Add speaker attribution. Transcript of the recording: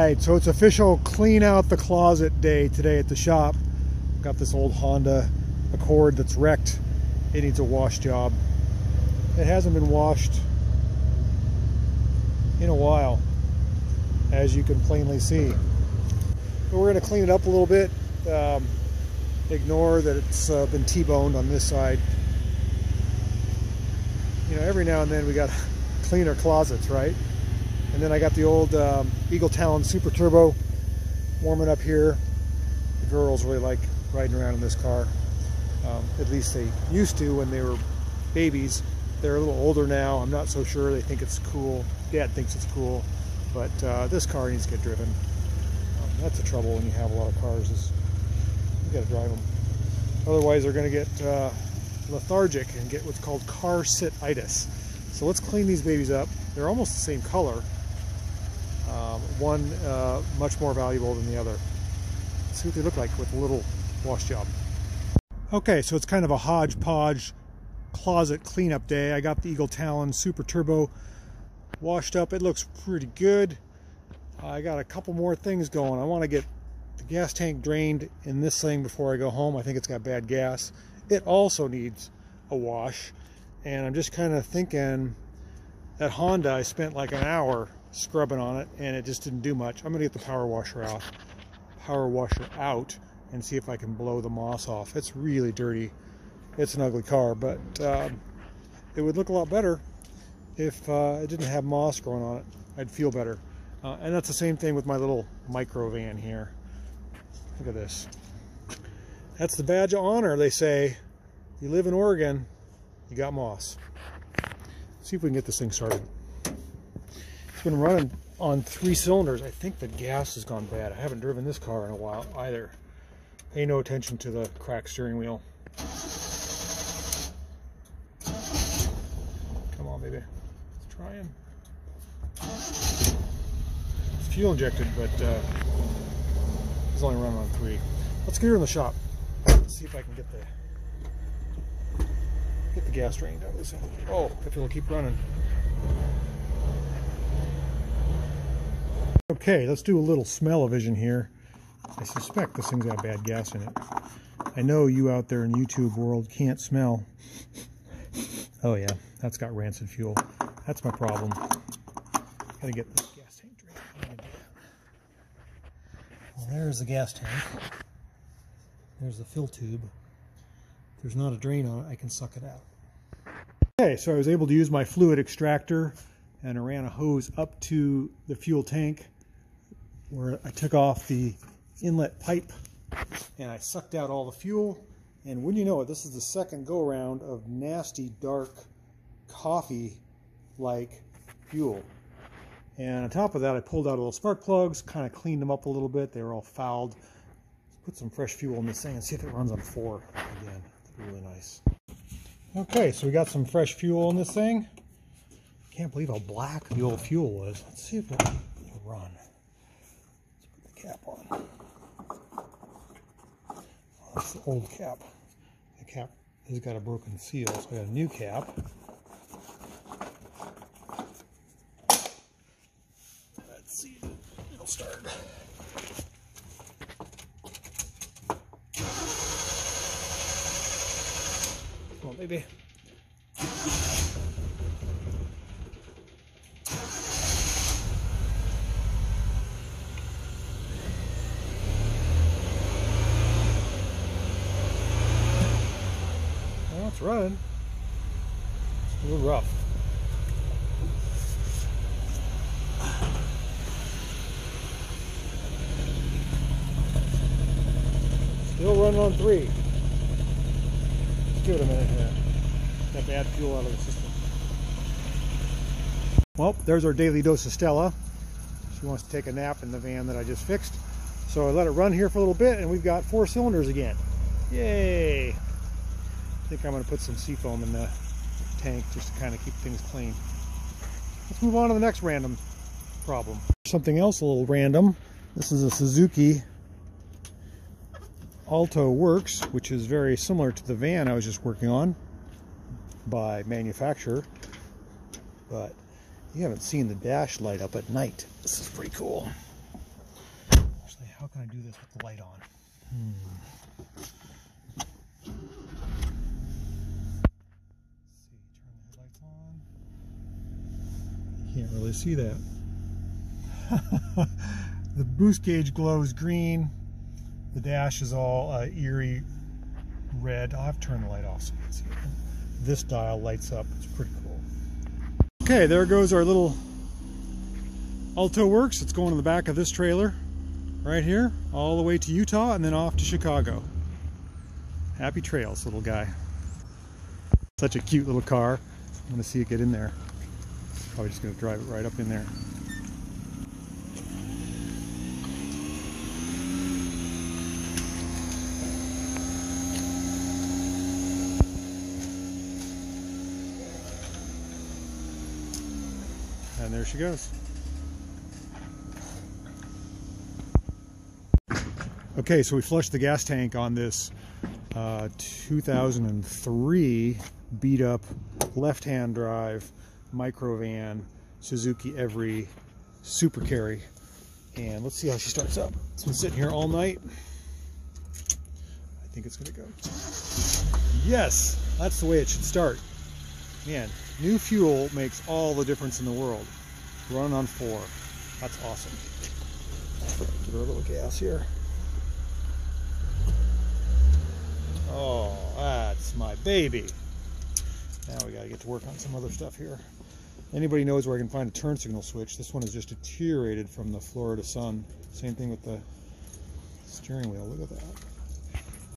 Speaker 1: Alright, so it's official clean out the closet day today at the shop. Got this old Honda Accord that's wrecked. It needs a wash job. It hasn't been washed in a while, as you can plainly see. But we're going to clean it up a little bit. Ignore that it's been T-boned on this side. You know, every now and then we got to clean our closets, right? And then I got the old Eagle Talon Super Turbo warming up here. The girls really like riding around in this car. At least they used to when they were babies. They're a little older now. I'm not so sure. They think it's cool. Dad thinks it's cool. But this car needs to get driven. That's the trouble when you have a lot of cars, is you got to drive them. Otherwise they're going to get lethargic and get what's called car sit-itis. So let's clean these babies up. They're almost the same color. One much more valuable than the other. Let's see what they look like with a little wash job. Okay, so it's kind of a hodgepodge closet cleanup day. I got the Eagle Talon Super Turbo washed up. It looks pretty good. I got a couple more things going. I want to get the gas tank drained in this thing before I go home. I think it's got bad gas. It also needs a wash. And I'm just kind of thinking, at Honda I spent like an hour scrubbing on it and it just didn't do much. I'm gonna get the power washer out and see if I can blow the moss off. It's really dirty. It's an ugly car, but it would look a lot better if it didn't have moss growing on it. I'd feel better. And that's the same thing with my little micro van here. Look at this. That's the badge of honor, they say. You live in Oregon, you got moss. Let's see if we can get this thing started. It's been running on 3 cylinders. I think the gas has gone bad. I haven't driven this car in a while either. Pay no attention to the cracked steering wheel. Come on, baby. Let's try him. It's fuel injected, but it's only running on 3. Let's get her in the shop. Let's see if I can get the gas drained out of this thing. Oh, if it'll keep running. Okay, let's do a little smell-o-vision here. I suspect this thing's got bad gas in it. I know you out there in the YouTube world can't smell. Oh yeah, that's got rancid fuel. That's my problem. Gotta get this gas tank drained. Well, there's the gas tank. There's the fill tube. If there's not a drain on it, I can suck it out. Okay, so I was able to use my fluid extractor and I ran a hose up to the fuel tank where I took off the inlet pipe and I sucked out all the fuel. And wouldn't you know it, this is the second go around of nasty dark coffee like fuel. And on top of that, I pulled out all the spark plugs, kind of cleaned them up a little bit. They were all fouled. Let's put some fresh fuel in this thing and see if it runs on 4 again. It's really nice. Okay, so we got some fresh fuel in this thing. Can't believe how black the old fuel was. Let's see if it'll run. Let's put the cap on. Oh, that's the old cap. The cap has got a broken seal, so I got a new cap. Let's see if it'll start. Come on, baby. Well, it's running. It's a little rough. Still running on 3. Give it a minute here. That bad fuel out of the system. Well, there's our daily dose of Stella. She wants to take a nap in the van that I just fixed. So I let it run here for a little bit and we've got 4 cylinders again. Yay! I think I'm going to put some seafoam in the tank just to kind of keep things clean. Let's move on to the next random problem. Something else a little random. This is a Suzuki Alto Works, which is very similar to the van I was just working on by manufacturer, but you haven't seen the dash light up at night. This is pretty cool. how can I do this with the light on? Let's see, turn the headlights on. You can't really see that. The boost gauge glows green. The dash is all eerie red. I'll have to turn the light off so you can see it. This dial lights up. It's pretty cool. Okay, there goes our little Alto Works. It's going in the back of this trailer right here, all the way to Utah and then off to Chicago. Happy trails, little guy. Such a cute little car. I'm going to see it get in there. Probably just going to drive it right up in there. And there she goes. Okay, so we flushed the gas tank on this 2003 beat up left-hand drive microvan Suzuki Every Super Carry. And let's see how she starts up. It's been sitting here all night. I think it's gonna go. Yes, that's the way it should start. Man, new fuel makes all the difference in the world. Running on 4. That's awesome. Give her a little gas here. Oh, that's my baby. Now we gotta get to work on some other stuff here. Anybody knows where I can find a turn signal switch? This one is just deteriorated from the Florida sun. Same thing with the steering wheel. Look at that.